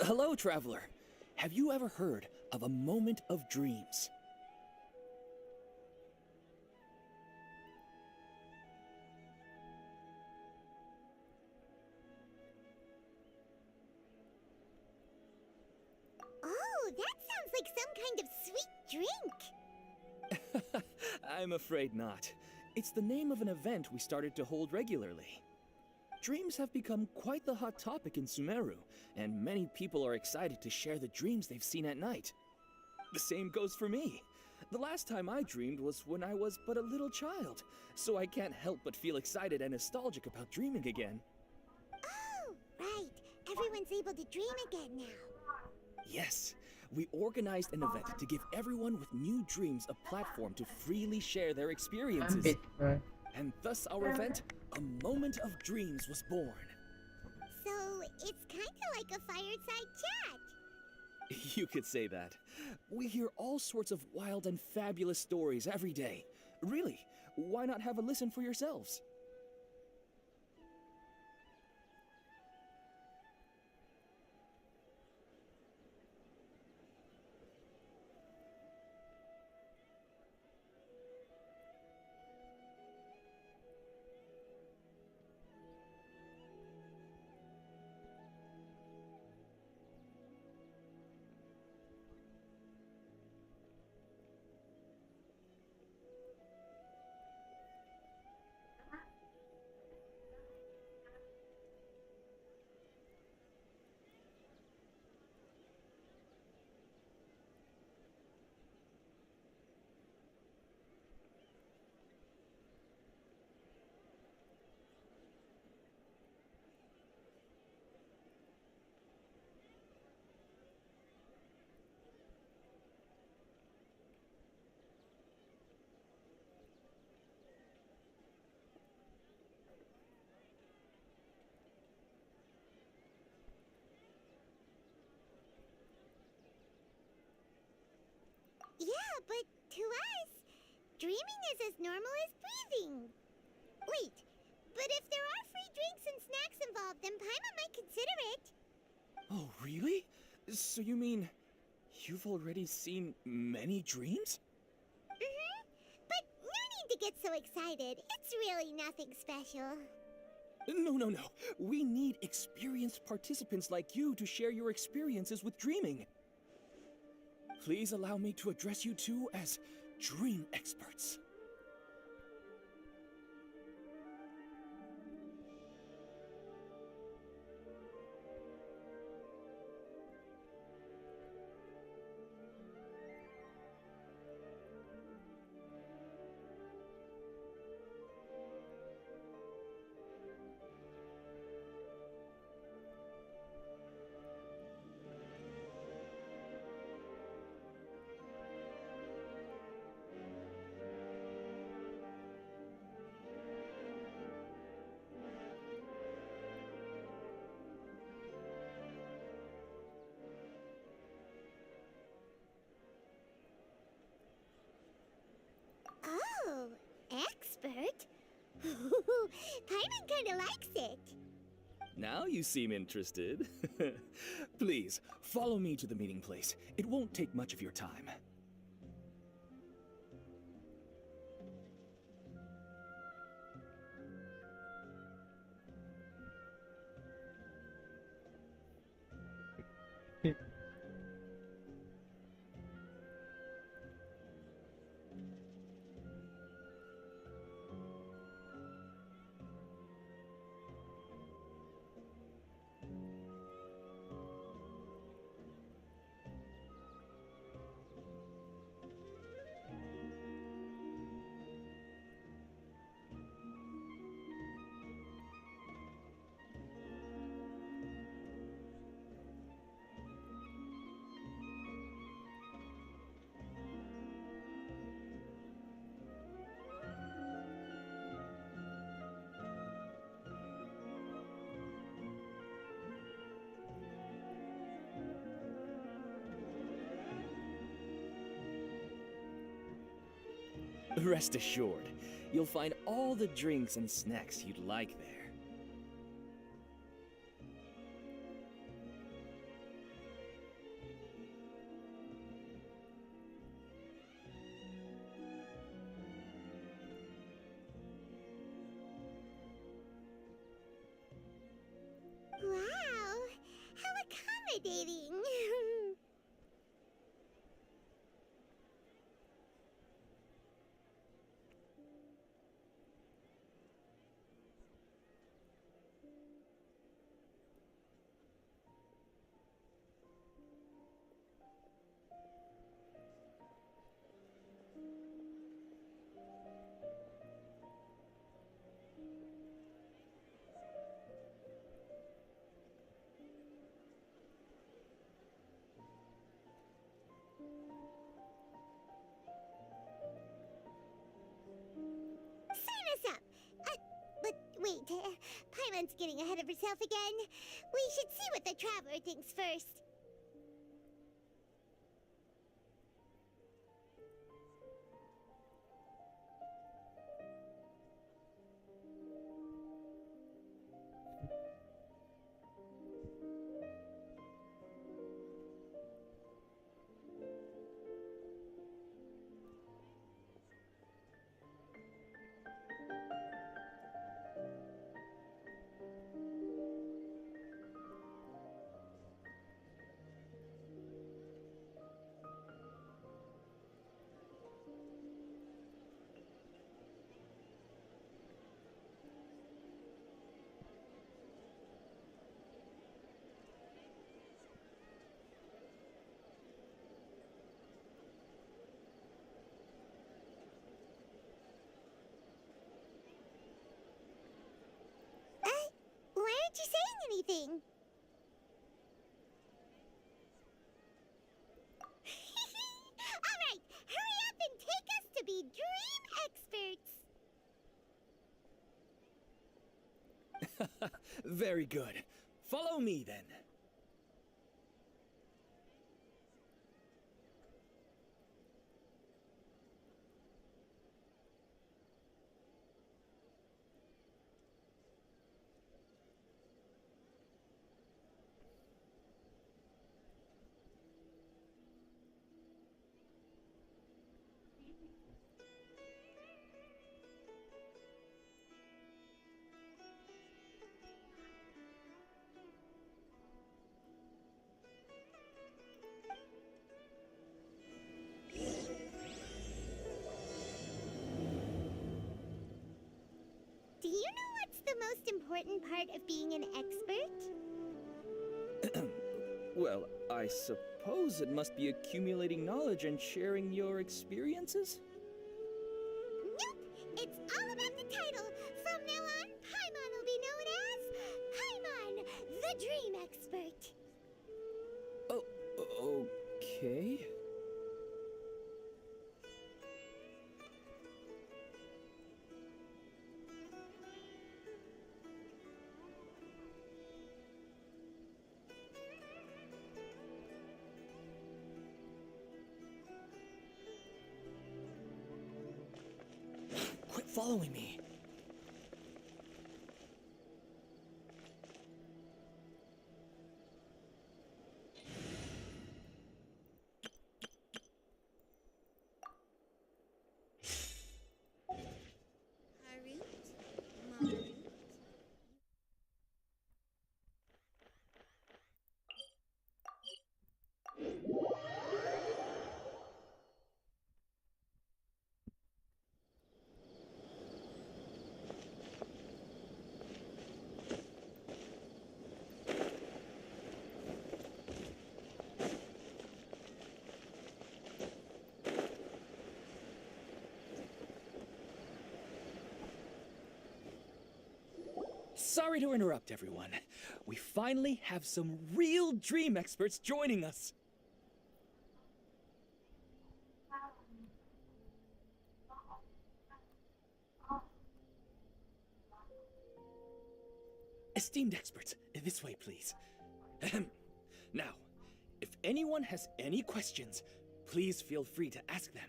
Hello, traveler. Have you ever heard of a moment of dreams? Oh, that sounds like some kind of sweet drink. I'm afraid not. It's the name of an event we started to hold regularly. Dreams have become quite the hot topic in Sumeru, and many people are excited to share the dreams they've seen at night. The same goes for me. The last time I dreamed was when I was but a little child, so I can't help but feel excited and nostalgic about dreaming again. Oh, right. Everyone's able to dream again now. Yes, we organized an event to give everyone with new dreams a platform to freely share their ปิ experiences. ดเลย And thus our event, A Moment of Dreams, was born. So, it's kind of like a fireside chat. You could say that. We hear all sorts of wild and fabulous stories every day. Really, why not have a listen for yourselves? Yeah, but to us, dreaming is as normal as breathing. Wait, but if there are free drinks and snacks involved, then Paimon might consider it. Oh, really? So you mean you've already seen many dreams? But no need to get so excited. It's really nothing special. No. We need experienced participants like you to share your experiences with dreaming. Please allow me to address you two as dream experts. Oh, expert? Paimon kinda likes it. Now you seem interested. Please, follow me to the meeting place. It won't take much of your time. Rest assured, you'll find all the drinks and snacks you'd like there. this up. But wait, Paimon's getting ahead of herself again. We should see what the Traveler thinks first. Why aren't you saying anything? All right, hurry up and take us to be dream experts. Very good. Follow me then. Do you know what's the most important part of being an expert? Well, I suppose it must be accumulating knowledge and sharing your experiences? Nope, it's all about the title. From now on, Paimon will be known as Paimon, the Dream Expert. Oh, okay. Quit following me. Sorry to interrupt, everyone. We finally have some real dream experts joining us. Esteemed experts, this way, please. Ahem. Now, if anyone has any questions, please feel free to ask them.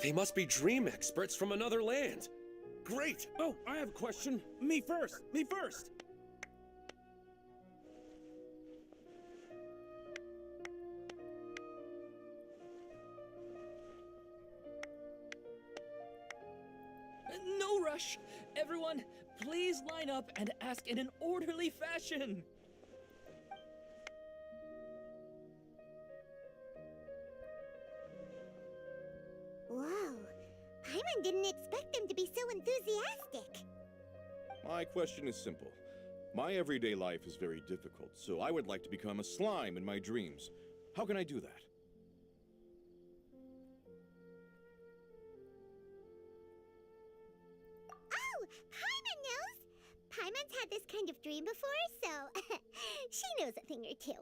They must be dream experts from another land. Great! Oh, I have a question. Me first! Me first! rush. Everyone, please line up and ask in an orderly fashion. Whoa. Paimon didn't expect them to be so enthusiastic. My question is simple. My everyday life is very difficult, so I would like to become a slime in my dreams. How can I do that? Oh, Paimon knows! Paimon's had this kind of dream before, so she knows a thing or two.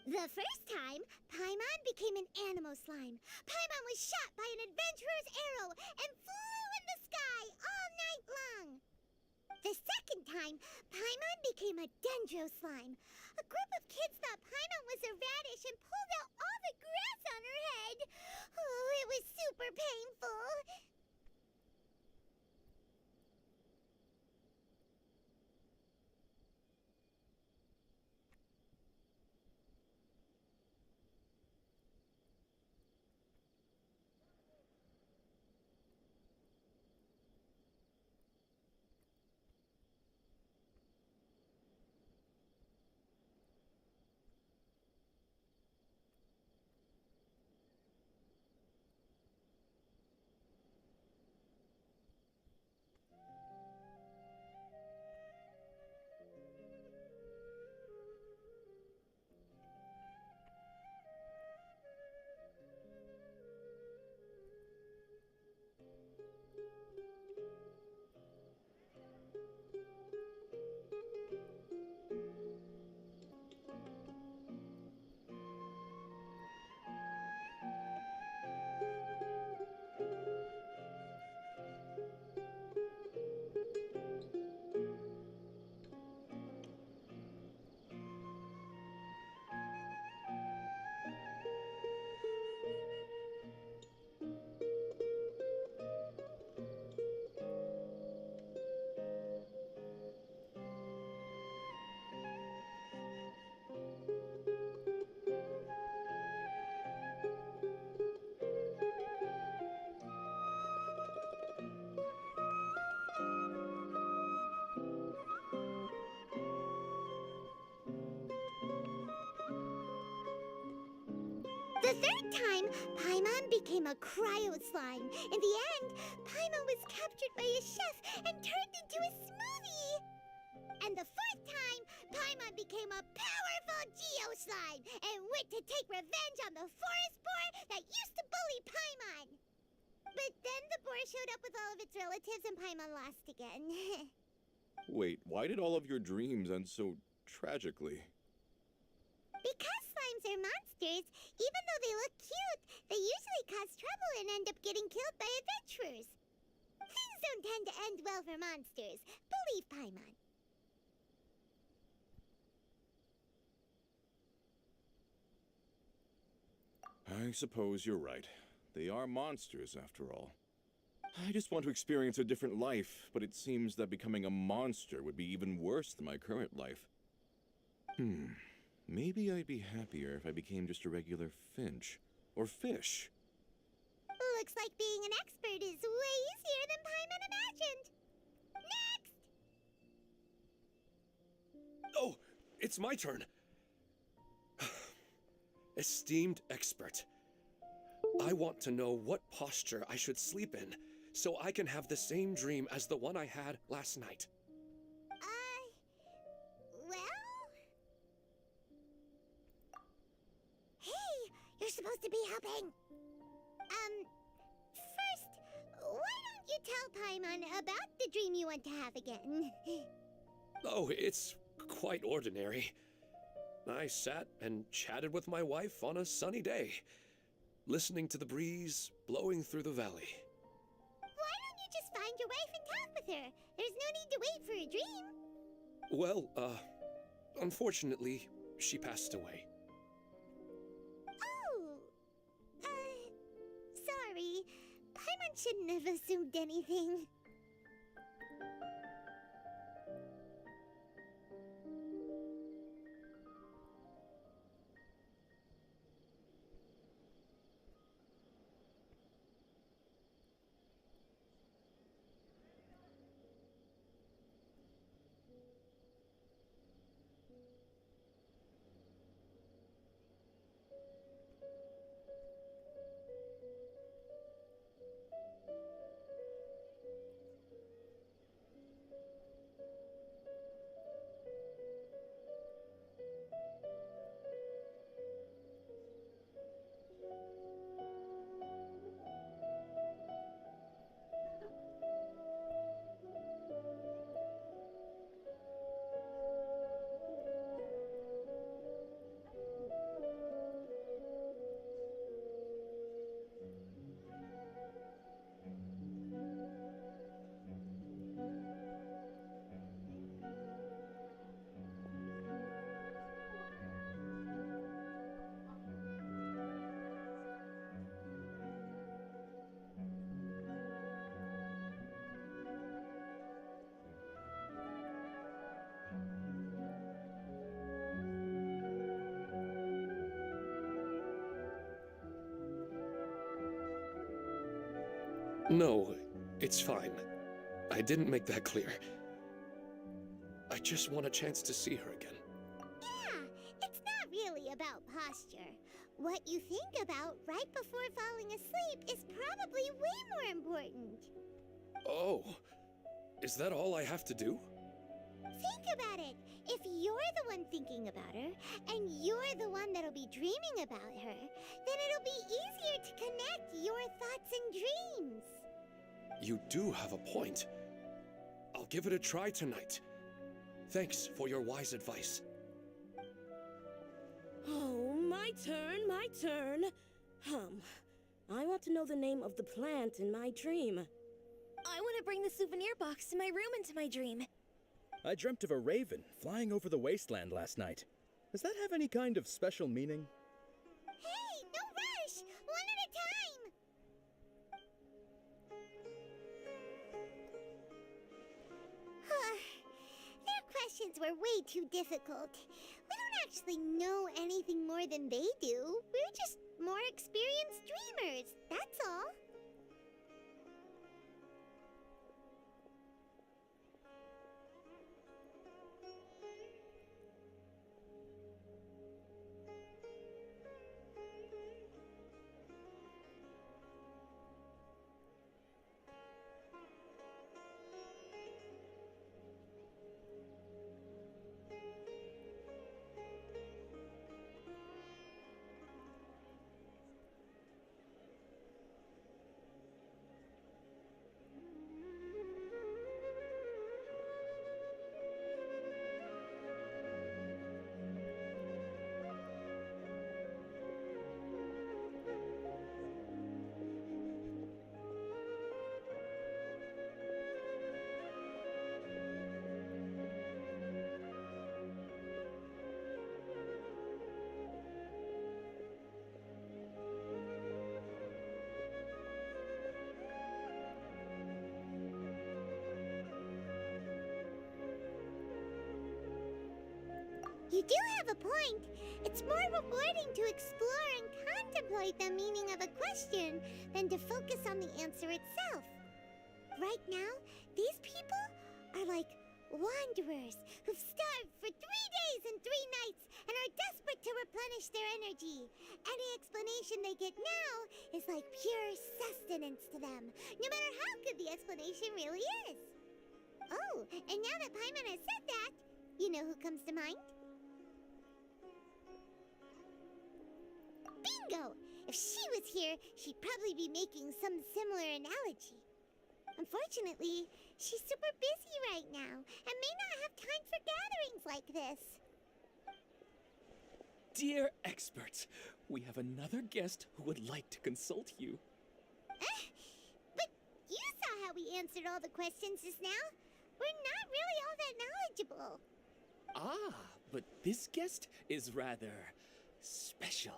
The first time, Paimon became an animal slime. Paimon was shot by an adventurer's arrow and flew in the sky all night long. The second time, Paimon became a dendro slime. A group of kids thought Paimon was a radish and pulled out all the grass on her head. Oh, it was super painful. The third time, Paimon became a cryo slime. In the end, Paimon was captured by a chef and turned into a smoothie. And the fourth time, Paimon became a powerful geo slime and went to take revenge on the forest boar that used to bully Paimon. But then the boar showed up with all of its relatives and Paimon lost again. Wait, why did all of your dreams end so tragically? Because slimes are monsters, even though they look cute, they usually cause trouble and end up getting killed by adventurers. Things don't tend to end well for monsters. Believe Paimon. I suppose you're right. They are monsters, after all. I just want to experience a different life, but it seems that becoming a monster would be even worse than my current life. Maybe I'd be happier if I became just a regular finch. Or fish. Looks like being an expert is way easier than Paimon imagined. Next! Oh, it's my turn. Esteemed expert, I want to know what posture I should sleep in so I can have the same dream as the one I had last night. Well? Hey, you're supposed to be helping. First, why don't you tell Paimon about the dream you want to have again? Oh, it's quite ordinary. I sat and chatted with my wife on a sunny day, listening to the breeze blowing through the valley. Why don't you just find your wife and talk with her? There's no need to wait for a dream. Well, unfortunately, she passed away. Oh, sorry. Paimon shouldn't have assumed anything. No, it's fine. I didn't make that clear. I just want a chance to see her again. Yeah, it's not really about posture. What you think about right before falling asleep is probably way more important. Oh, is that all I have to do? Think about it. If you're the one thinking about her, and you're the one that'll be dreaming about her, then it'll be easier to connect your thoughts and dreams. You do have a point. I'll give it a try tonight. Thanks for your wise advice. Oh, my turn, my turn. I want to know the name of the plant in my dream. I want to bring the souvenir box to my room into my dream. I dreamt of a raven flying over the wasteland last night. Does that have any kind of special meaning? Hey, no rush! One at a time! Their questions were way too difficult. We don't actually know anything more than they do. We're just more experienced dreamers, that's all. You do have a point. It's more rewarding to explore and contemplate the meaning of a question than to focus on the answer itself. Right now, these people are like wanderers who've starved for 3 days and 3 nights and are desperate to replenish their energy. Any explanation they get now is like pure sustenance to them, no matter how good the explanation really is. Oh, and now that Paimon has said that, you know who comes to mind? Bingo! If she was here, she'd probably be making some similar analogy. Unfortunately, she's super busy right now and may not have time for gatherings like this. Dear experts, we have another guest who would like to consult you. But you saw how we answered all the questions just now. We're not really all that knowledgeable. Ah, but this guest is rather special.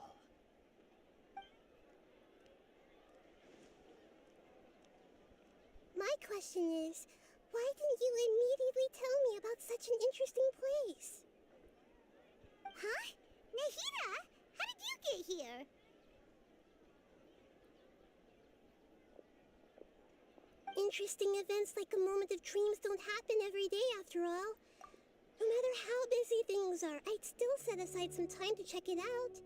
My question is, why didn't you immediately tell me about such an interesting place? Huh? Nahida, how did you get here? Interesting events like a moment of dreams don't happen every day after all. No matter how busy things are, I'd still set aside some time to check it out.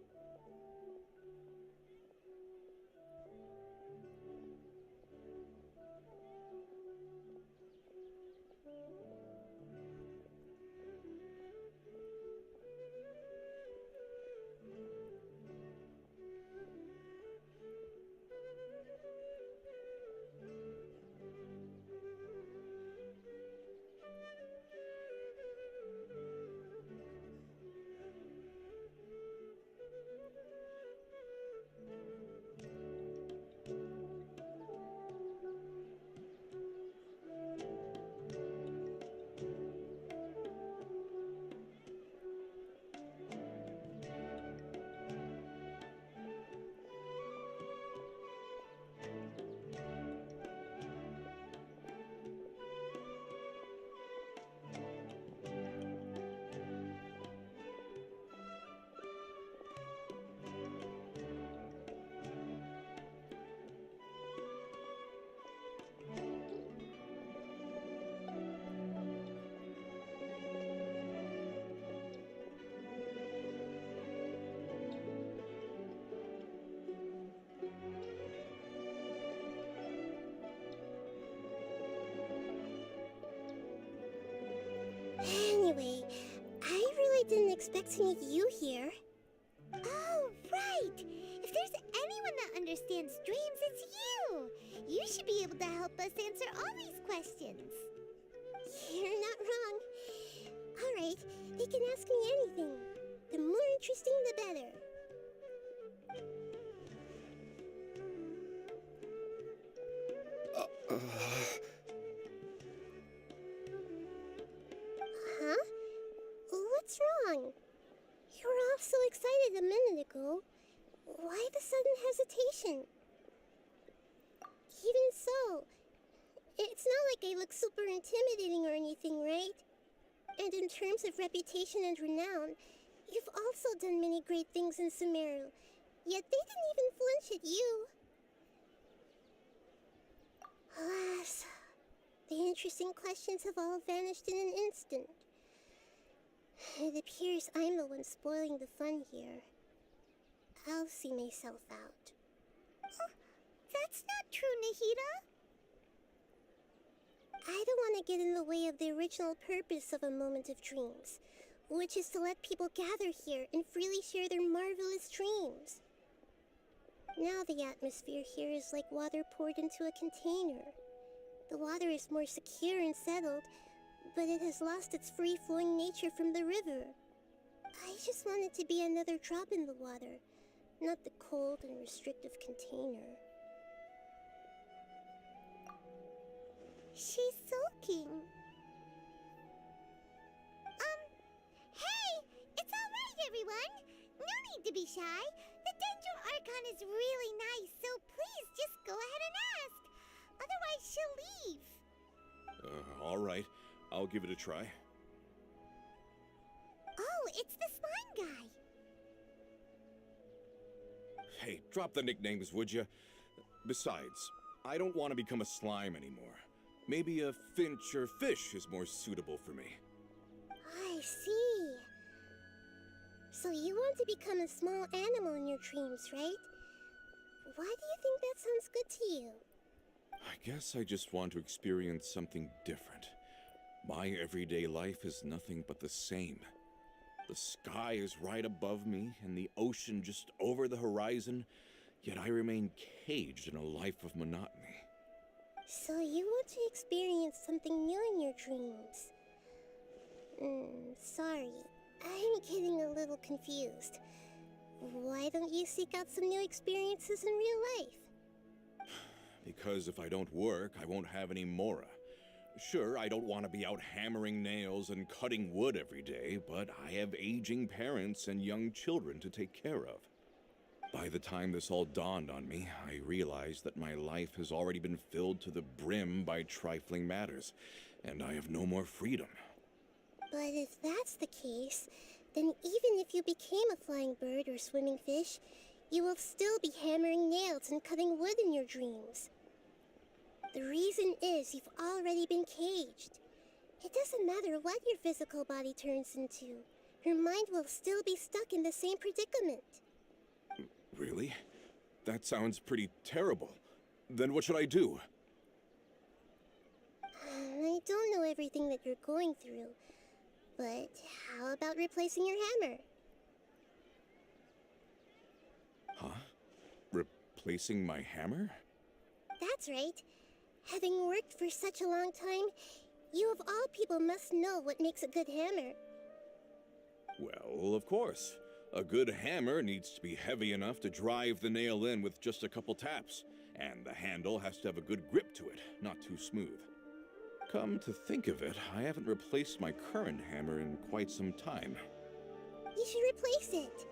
glad to meet you here. Oh, right! If there's anyone that understands dreams, it's you! You should be able to help us answer all these questions. You're not wrong. Alright, they can ask me anything. The more interesting, the better. Huh? What's wrong? You were all so excited a minute ago. Why the sudden hesitation? Even so, it's not like I look super intimidating or anything, right? And in terms of reputation and renown, you've also done many great things in Sumeru, yet they didn't even flinch at you. Alas, the interesting questions have all vanished in an instant. It appears I'm the one spoiling the fun here. I'll see myself out. Oh, that's not true, Nahida. I don't want to get in the way of the original purpose of a Moment of Dreams, which is to let people gather here and freely share their marvelous dreams. Now the atmosphere here is like water poured into a container. The water is more secure and settled, but it has lost its free-flowing nature from the river. I just want it to be another drop in the water, not the cold and restrictive container. She's sulking. Hey! It's all right, everyone! No need to be shy. The Dendro Archon is really nice, so please just go ahead and ask. Otherwise, she'll leave. All right. I'll give it a try. Oh, it's the slime guy. Hey, drop the nicknames, would you? Besides, I don't want to become a slime anymore. Maybe a finch or fish is more suitable for me. I see. So you want to become a small animal in your dreams, right? Why do you think that sounds good to you? I guess I just want to experience something different. My everyday life is nothing but the same. The sky is right above me and the ocean just over the horizon, yet I remain caged in a life of monotony. So you want to experience something new in your dreams? Sorry, I'm getting a little confused. Why don't you seek out some new experiences in real life? Because if I don't work, I won't have any Mora. Sure, I don't want to be out hammering nails and cutting wood every day, but I have aging parents and young children to take care of. By the time this all dawned on me, I realized that my life has already been filled to the brim by trifling matters, and I have no more freedom. But if that's the case, then even if you became a flying bird or swimming fish, you will still be hammering nails and cutting wood in your dreams. The reason is you've already been caged. It doesn't matter what your physical body turns into. Your mind will still be stuck in the same predicament. Really? That sounds pretty terrible. Then what should I do? I don't know everything that you're going through, but how about replacing your hammer? Huh? Replacing my hammer? That's right. Having worked for such a long time, you of all people must know what makes a good hammer. Well, of course. A good hammer needs to be heavy enough to drive the nail in with just a couple taps, and the handle has to have a good grip to it, not too smooth. Come to think of it, I haven't replaced my current hammer in quite some time. You should replace it.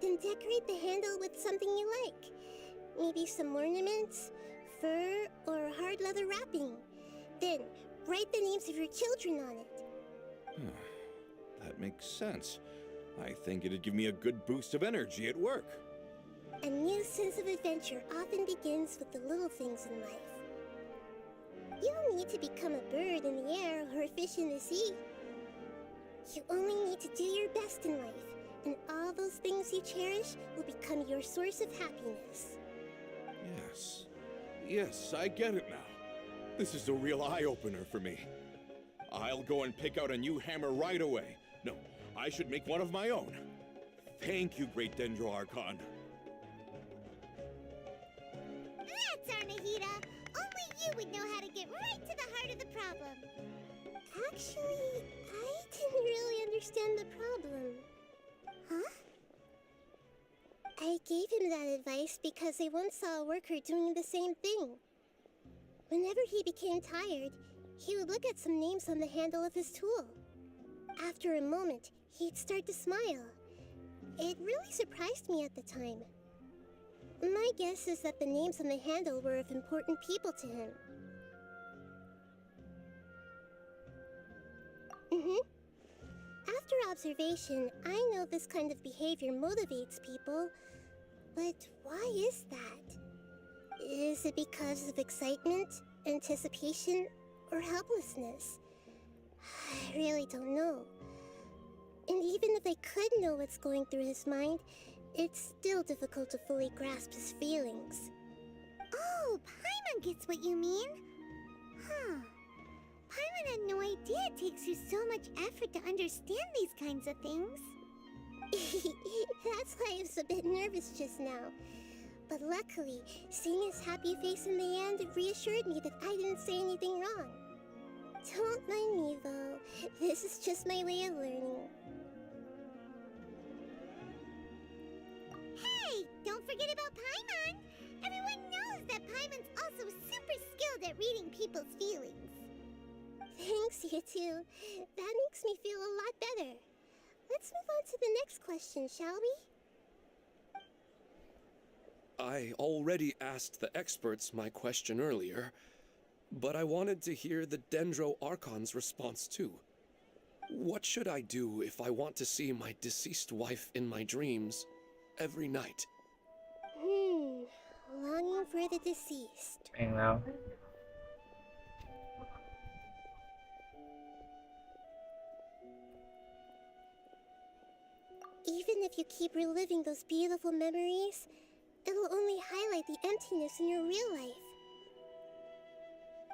Then decorate the handle with something you like. Maybe some ornaments, fur, or hard leather wrapping. Then, write the names of your children on it. That makes sense. I think it'd give me a good boost of energy at work. A new sense of adventure often begins with the little things in life. You don't need to become a bird in the air or a fish in the sea. You only need to do your best in life, and all those things you cherish will become your source of happiness. Yes, I get it now. This is a real eye-opener for me. I'll go and pick out a new hammer right away. No, I should make one of my own. Thank you, Great Dendro Archon. That's Arnahita! Only you would know how to get right to the heart of the problem. Actually, I didn't really understand the problem. Huh? I gave him that advice because I once saw a worker doing the same thing. Whenever he became tired, he would look at some names on the handle of his tool. After a moment, he'd start to smile. It really surprised me at the time. My guess is that the names on the handle were of important people to him. After observation, I know this kind of behavior motivates people. But why is that? Is it because of excitement, anticipation, or helplessness? I really don't know. And even if I could know what's going through his mind, it's still difficult to fully grasp his feelings. Oh, Paimon gets what you mean. Huh. Paimon had no idea it takes you so much effort to understand these kinds of things. That's why I was a bit nervous just now. But luckily, seeing his happy face in the end reassured me that I didn't say anything wrong. Don't mind me, though. This is just my way of learning. Hey, don't forget about Paimon! Everyone knows that Paimon's also super skilled at reading people's feelings. Thanks, you two. That makes me feel a lot better. Let's move on to the next question, shall we? I already asked the experts my question earlier, but I wanted to hear the Dendro Archon's response too. What should I do if I want to see my deceased wife in my dreams every night? Longing for the deceased. เพลงแล้ว Even if you keep reliving those beautiful memories, it'll only highlight the emptiness in your real life.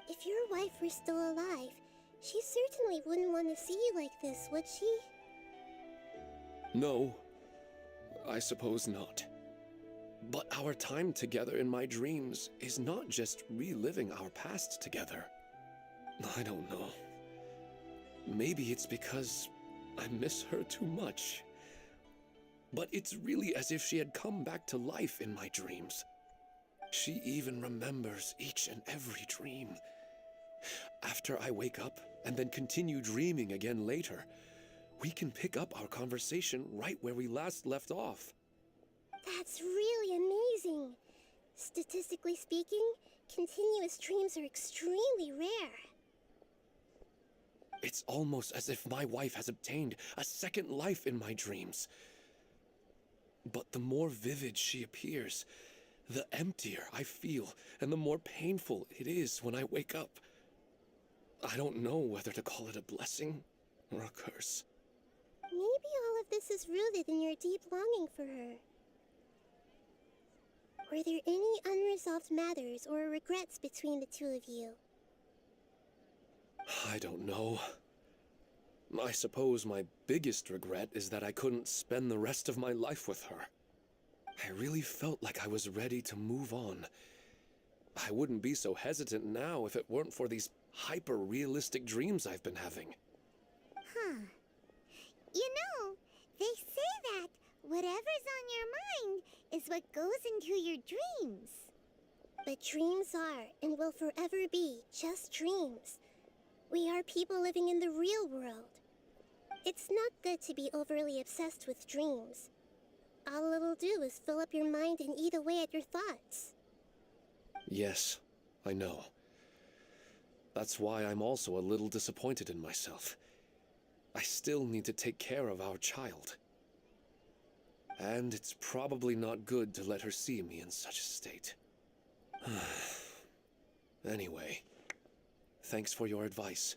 If your wife were still alive, she certainly wouldn't want to see you like this, would she? No, I suppose not. But our time together in my dreams is not just reliving our past together. I don't know. Maybe it's because I miss her too much. But it's really as if she had come back to life in my dreams. She even remembers each and every dream. After I wake up and then continue dreaming again later, we can pick up our conversation right where we last left off. That's really amazing. Statistically speaking, continuous dreams are extremely rare. It's almost as if my wife has obtained a second life in my dreams. But the more vivid she appears, the emptier I feel, and the more painful it is when I wake up. I don't know whether to call it a blessing or a curse. Maybe all of this is rooted in your deep longing for her. Were there any unresolved matters or regrets between the two of you? I don't know. I suppose my biggest regret is that I couldn't spend the rest of my life with her. I really felt like I was ready to move on. I wouldn't be so hesitant now if it weren't for these hyper-realistic dreams I've been having. Huh. You know, they say that whatever's on your mind is what goes into your dreams. But dreams are and will forever be just dreams. We are people living in the real world. It's not good to be overly obsessed with dreams. All it'll do is fill up your mind and eat away at your thoughts. Yes, I know. That's why I'm also a little disappointed in myself. I still need to take care of our child. And it's probably not good to let her see me in such a state. Anyway, thanks for your advice,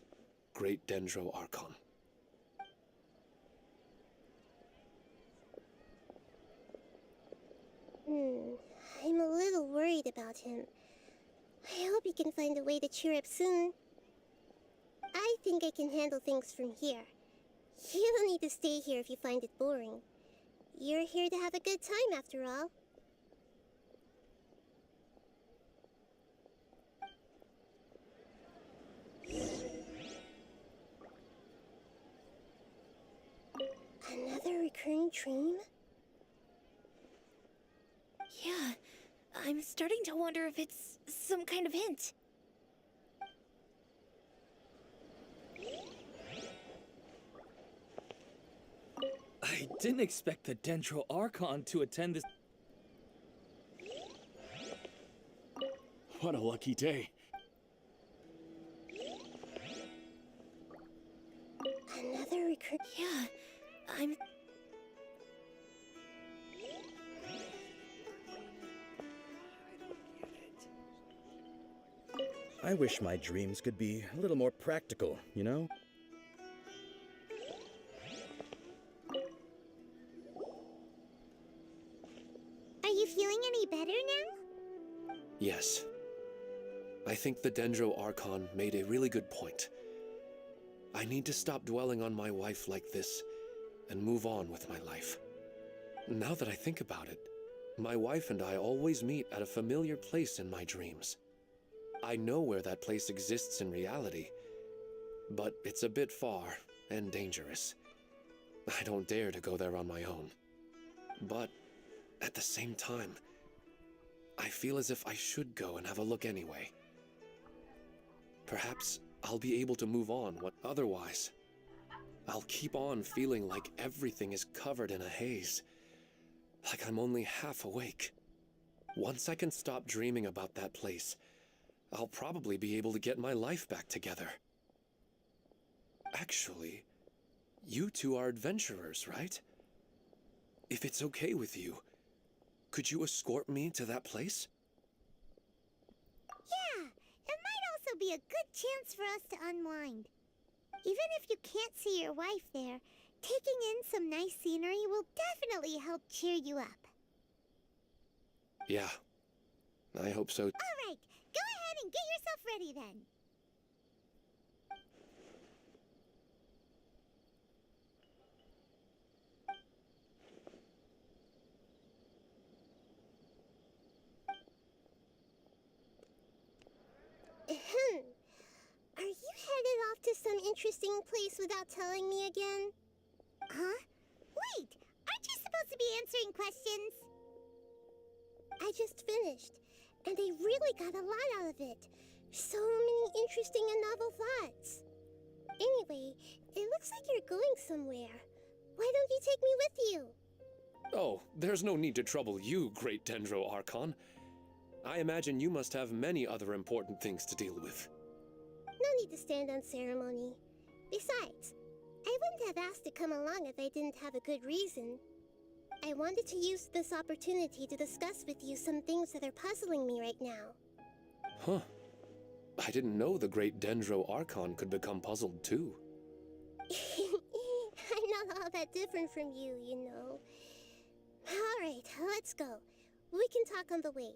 Great Dendro Archon. I'm a little worried about him. I hope he can find a way to cheer up soon. I think I can handle things from here. You don't need to stay here if you find it boring. You're here to have a good time, after all. Another recurring dream? Yeah, I'm starting to wonder if it's some kind of hint. I didn't expect the Dendro Archon to attend this. What a lucky day. Another recurring... Yeah, I'm... I wish my dreams could be a little more practical, you know? Are you feeling any better now? Yes. I think the Dendro Archon made a really good point. I need to stop dwelling on my wife like this and move on with my life. Now that I think about it, my wife and I always meet at a familiar place in my dreams. I know where that place exists in reality, but it's a bit far and dangerous. I don't dare to go there on my own. But at the same time, I feel as if I should go and have a look anyway. Perhaps I'll be able to move on, otherwise, I'll keep on feeling like everything is covered in a haze, like I'm only half awake. Once I can stop dreaming about that place, I'll probably be able to get my life back together. Actually, you two are adventurers, right? If it's okay with you, could you escort me to that place? Yeah, it might also be a good chance for us to unwind. Even if you can't see your wife there, taking in some nice scenery will definitely help cheer you up. Yeah, I hope so. All right, go ahead and get yourself ready then. Are you headed off to some interesting place without telling me again? Huh? Wait, aren't you supposed to be answering questions? I just finished, and I really got a lot out of it. So many interesting and novel thoughts. Anyway, it looks like you're going somewhere. Why don't you take me with you? Oh, there's no need to trouble you, great Dendro Archon. I imagine you must have many other important things to deal with. No need to stand on ceremony. Besides, I wouldn't have asked to come along if I didn't have a good reason. I wanted to use this opportunity to discuss with you some things that are puzzling me right now. Huh. I didn't know the great Dendro Archon could become puzzled too. I'm not all that different from you, you know. Alright, let's go. We can talk on the way.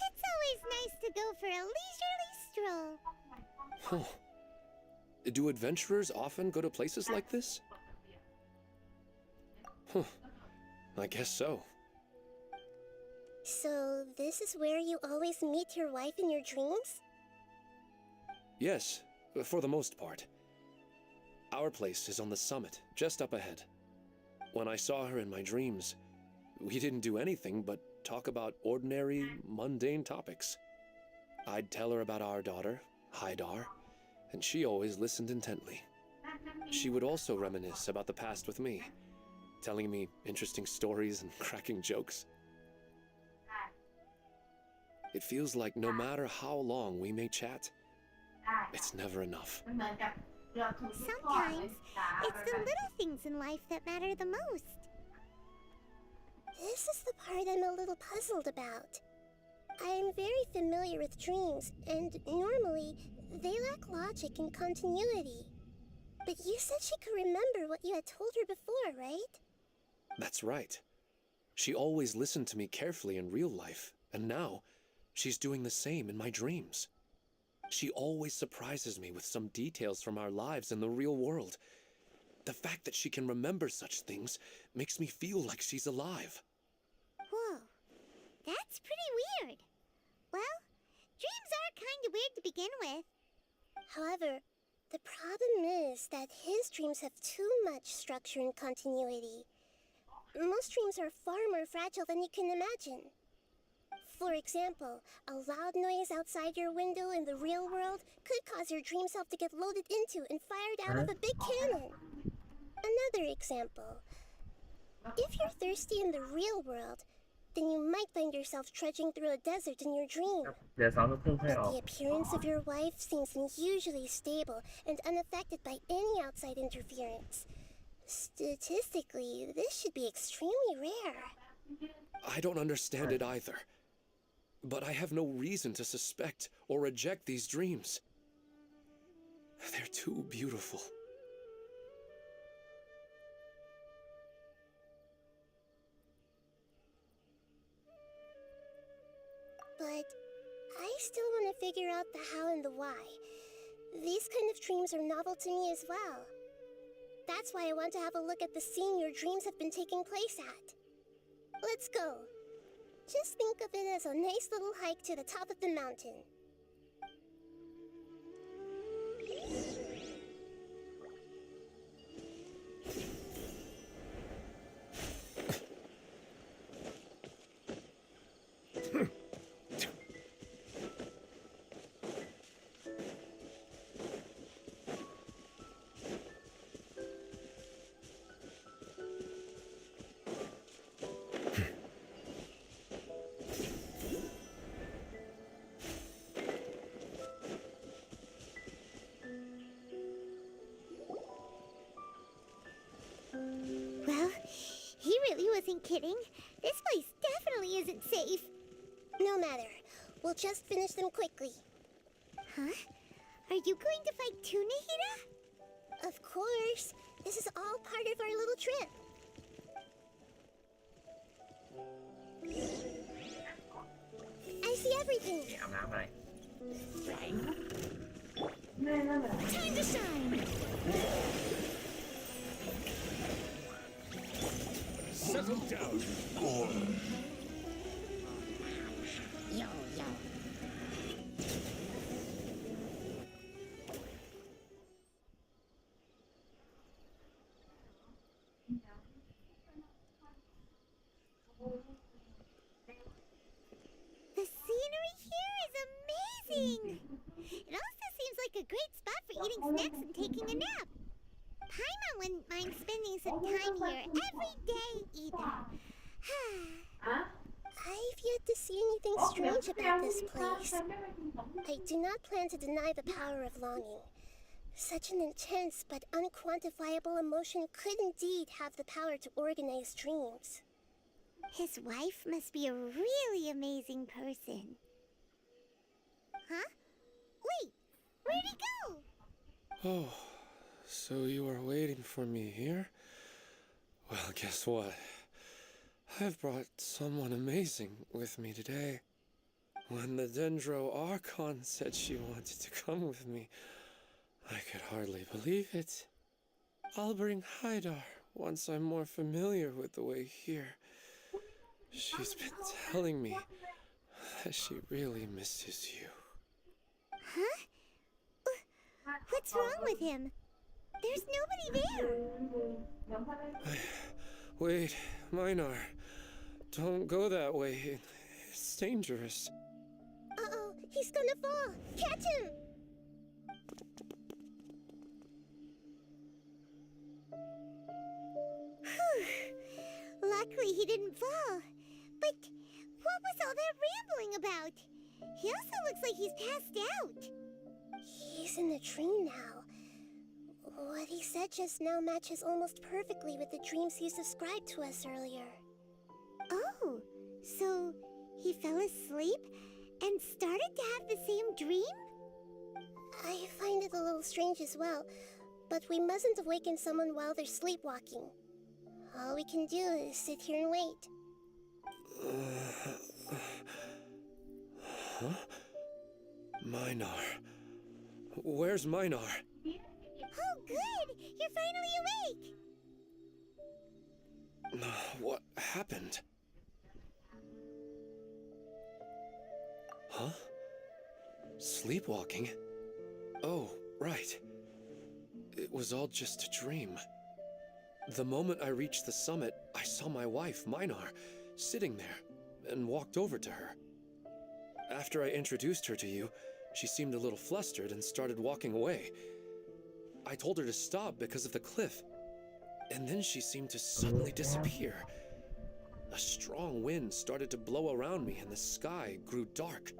It's always nice to go for a leisurely stroll. Oh, Do adventurers often go to places like this? Huh. I guess so. So, this is where you always meet your wife in your dreams? Yes, for the most part. Our place is on the summit, just up ahead. When I saw her in my dreams, we didn't do anything but talk about ordinary, mundane topics. I'd tell her about our daughter, Haidar, and she always listened intently. She would also reminisce about the past with me, telling me interesting stories and cracking jokes. It feels like no matter how long we may chat, it's never enough. Sometimes, it's the little things in life that matter the most. This is the part I'm a little puzzled about. I am very familiar with dreams, and normally, they lack logic and continuity. But you said she could remember what you had told her before, right? That's right. She always listened to me carefully in real life, and now, she's doing the same in my dreams. She always surprises me with some details from our lives in the real world. The fact that she can remember such things makes me feel like she's alive. Whoa, that's pretty weird. Well, dreams are kind of weird to begin with. However, the problem is that his dreams have too much structure and continuity. Most dreams are far more fragile than you can imagine. For example, a loud noise outside your window in the real world could cause your dream self to get loaded into and fired out of a big cannon. Another example. If you're thirsty in the real world, then you might find yourself trudging through a desert in your dream. The appearance of your wife seems unusually stable and unaffected by any outside interference. Statistically, this should be extremely rare. I don't understand it either. But I have no reason to suspect or reject these dreams. They're too beautiful. But I still want to figure out the how and the why. These kind of dreams are novel to me as well. That's why I want to have a look at the scene your dreams have been taking place at. Let's go. Just think of it as a nice little hike to the top of the mountain. Well, he really wasn't kidding. This place definitely isn't safe. No matter. We'll just finish them quickly. Huh? Are you going to fight too, Nahida? Of course. This is all part of our little trip. I see everything. Time to shine. Settle down. The scenery here is amazing! It also seems like a great spot for eating snacks and taking a nap. Paimon wouldn't mind spending some time here every day either. I've yet to see anything strange about this place. I do not plan to deny the power of longing. Such an intense but unquantifiable emotion could indeed have the power to organize dreams. His wife must be a really amazing person. Huh? Wait, where'd he go? Oh, so you are waiting for me here? Well, guess what? I've brought someone amazing with me today. When the Dendro Archon said she wanted to come with me, I could hardly believe it. I'll bring Haidar once I'm more familiar with the way here. She's been telling me that she really misses you. Huh? What's wrong with him? There's nobody there. Wait, Minar. Don't go that way. It's dangerous. Uh-oh, he's gonna fall. Catch him! Whew. Luckily he didn't fall. But what was all that rambling about? He also looks like he's passed out. He's in a dream now. What he said just now matches almost perfectly with the dreams he's described to us earlier. Oh, so he fell asleep and started to have the same dream? I find it a little strange as well, but we mustn't awaken someone while they're sleepwalking. All we can do is sit here and wait. Huh? Minar. Where's Minar? Oh, good! You're finally awake! What happened? Huh? Sleepwalking? Oh, right. It was all just a dream. The moment I reached the summit, I saw my wife, Minar, sitting there, and walked over to her. After I introduced her to you, she seemed a little flustered and started walking away. I told her to stop because of the cliff, and then she seemed to suddenly disappear. A strong wind started to blow around me and the sky grew dark.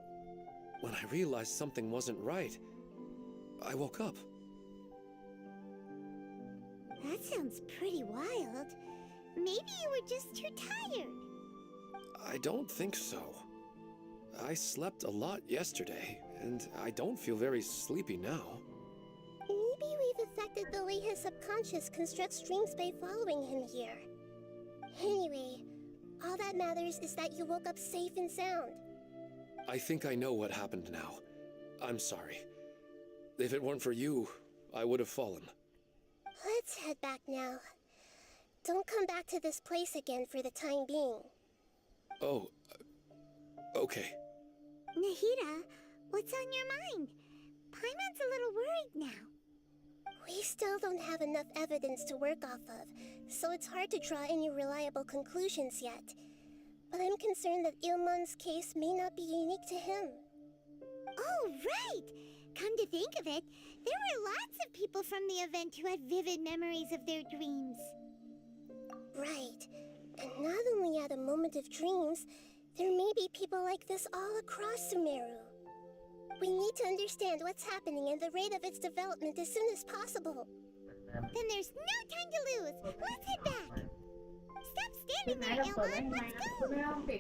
When I realized something wasn't right, I woke up. That sounds pretty wild. Maybe you were just too tired. I don't think so. I slept a lot yesterday, and I don't feel very sleepy now. Maybe we've affected the way his subconscious constructs dreams by following him here. Anyway, all that matters is that you woke up safe and sound. I think I know what happened now. I'm sorry. If it weren't for you, I would have fallen. Let's head back now. Don't come back to this place again for the time being. Oh, okay. Nahida, what's on your mind? Paimon's a little worried now. We still don't have enough evidence to work off of, so it's hard to draw any reliable conclusions yet. But I'm concerned that Ilmon's case may not be unique to him. Oh, right! Come to think of it, there were lots of people from the event who had vivid memories of their dreams. Right. And not only at a moment of dreams, there may be people like this all across Sumeru. We need to understand what's happening and the rate of its development as soon as possible. Then there's no time to lose. Let's head back. Stop standing there, Ilmon. Let's go.